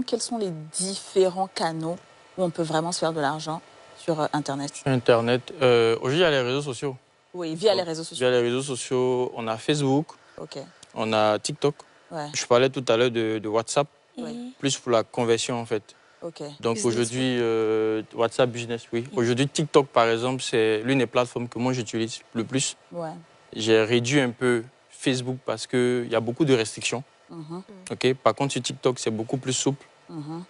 Quels sont les différents canaux où on peut vraiment se faire de l'argent sur Internet? Sur Internet, aujourd'hui, il y a les réseaux sociaux. Oui, via les réseaux sociaux. Via les réseaux sociaux, on a Facebook, on a TikTok. Ouais. Je parlais tout à l'heure de WhatsApp, plus pour la conversion, en fait. Donc aujourd'hui, WhatsApp Business, oui. Aujourd'hui, TikTok, par exemple, c'est l'une des plateformes que moi j'utilise le plus. Ouais. J'ai réduit un peu Facebook parce qu'il y a beaucoup de restrictions. Par contre, sur TikTok, c'est beaucoup plus souple.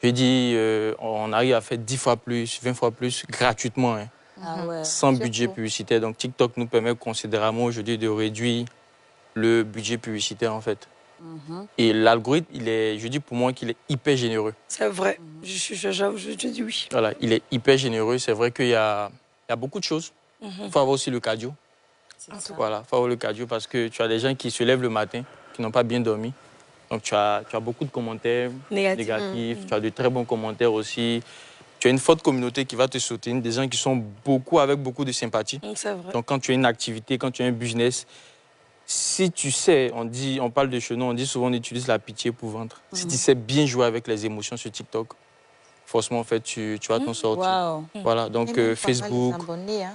Je dis, on arrive à faire 10 fois plus, 20 fois plus gratuitement, hein, sans budget publicitaire. Donc TikTok nous permet considérablement aujourd'hui de réduire le budget publicitaire, en fait. Et l'algorithme, je dis pour moi qu'il est hyper généreux. C'est vrai, je dis oui. Voilà, il est hyper généreux. C'est vrai qu'il y a beaucoup de choses. Il faut avoir aussi le cardio. Voilà, il faut avoir le cardio parce que tu as des gens qui se lèvent le matin, qui n'ont pas bien dormi. Donc tu as beaucoup de commentaires négatifs, tu as de très bons commentaires aussi. Tu as une forte communauté qui va te soutenir, des gens qui sont avec beaucoup de sympathie. C'est vrai. Donc quand tu as une activité, quand tu as un business, si tu sais, on parle de chez nous, on dit souvent on utilise la pitié pour vendre. Si tu sais bien jouer avec les émotions sur TikTok, forcément en fait tu vas t'en sortir. Voilà, donc Facebook,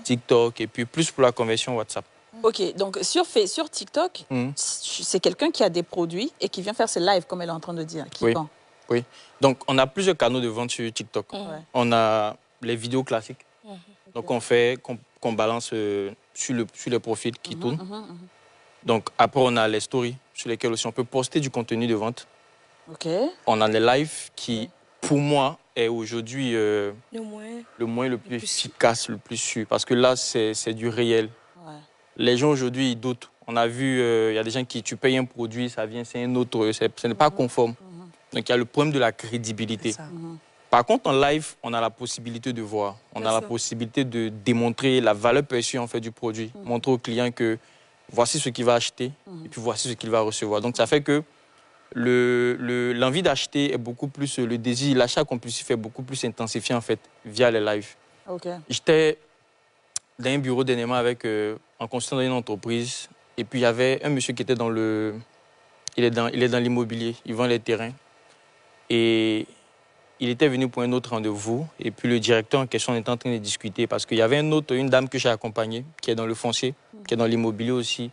TikTok et puis plus pour la conversion WhatsApp. Ok, donc sur TikTok, c'est quelqu'un qui a des produits et qui vient faire ses lives, comme elle est en train de dire. Qui vend. Oui, donc on a plusieurs canaux de vente sur TikTok. On a les vidéos classiques, donc qu'on balance sur les profils qui tournent. Donc après, on a les stories sur lesquelles aussi on peut poster du contenu de vente. On a les lives qui, pour moi, est aujourd'hui le plus efficace, le plus sûr. Parce que là, c'est du réel. Les gens aujourd'hui, ils doutent. On a vu, il y a des gens qui, tu payes un produit, ça vient, c'est un autre, ce n'est pas conforme. Donc il y a le problème de la crédibilité. Par contre, en live, on a la possibilité de voir. On a la possibilité de démontrer la valeur perçue en fait, du produit. Montrer au client que voici ce qu'il va acheter et puis voici ce qu'il va recevoir. Donc ça fait que l'envie d'acheter est beaucoup plus, le désir, l'achat compulsif est beaucoup plus intensifié en fait via les lives. J'étais dans un bureau dernièrement en consultant dans une entreprise et puis il y avait un monsieur qui était il est dans l'immobilier, il vend les terrains et il était venu pour un autre rendez-vous et puis le directeur en question était en train de discuter parce qu'il y avait une dame que j'ai accompagnée qui est dans le foncier, qui est dans l'immobilier aussi,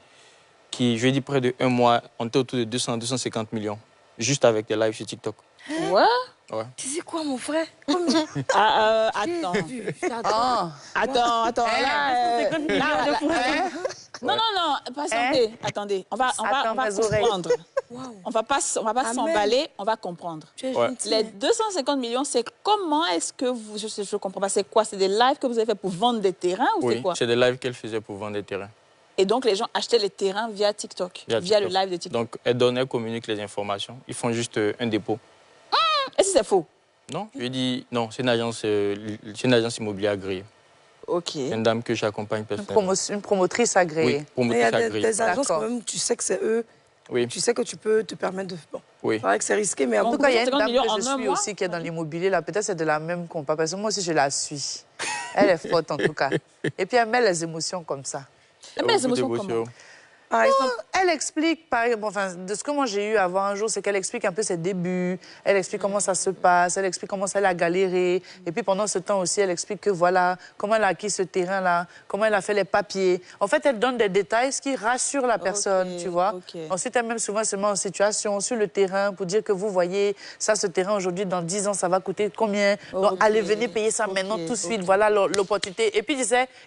qui, je lui ai dit, près de 1 mois, on était autour de 200-250 millions, juste avec des lives sur TikTok. Ouais. Tu sais quoi, mon frère? Attends. Attends. Non, patientez. Attendez. On va comprendre. On va pas s'emballer, on va comprendre. Les 250 millions, c'est comment est-ce que vous... Je comprends pas. C'est quoi? C'est des lives que vous avez fait pour vendre des terrains ou c'est quoi? Oui, c'est des lives qu'elle faisait pour vendre des terrains. Et donc, les gens achetaient les terrains via TikTok, via le live de TikTok. Donc, elle communique les informations. Ils font juste un dépôt. Et si c'est faux? Non, je lui ai dit, non, c'est une agence immobilière agréée. Une dame que j'accompagne personnellement. Une promotrice agréée. Oui, promotrice agréée. Il y a des agences quand même, tu sais que c'est eux. Tu sais que tu peux te permettre de... Bon, c'est vrai que c'est risqué, mais... En tout cas, il y a une dame que je suis aussi qui est dans l'immobilier. Là, peut-être c'est de la même compas, parce que moi aussi, je la suis. Elle est forte, en tout cas. Et puis, elle met les émotions comme ça. Elle met les émotions comment? Par exemple, elle explique, de ce que moi j'ai eu à voir un jour, c'est qu'elle explique un peu ses débuts, elle explique comment ça se passe, elle explique comment elle a galéré. Et puis pendant ce temps aussi, elle explique que voilà, comment elle a acquis ce terrain-là, comment elle a fait les papiers. En fait, elle donne des détails, ce qui rassure la personne, tu vois. Ensuite, elle met souvent en situation sur le terrain pour dire que vous voyez, ça, ce terrain aujourd'hui, dans 10 ans, ça va coûter combien. Donc, allez, venez payer ça maintenant, tout de suite. Voilà l'opportunité. Et puis,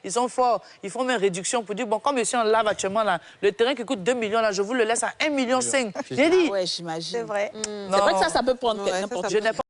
ils sont forts. Ils font une réduction pour dire, bon, comme ici, on lave actuellement, là, le terrain qui coûte 2 millions, là, je vous le laisse à 1,5 million. J'ai dit. Ouais, j'imagine. C'est vrai. C'est vrai que ça peut prendre n'importe quoi.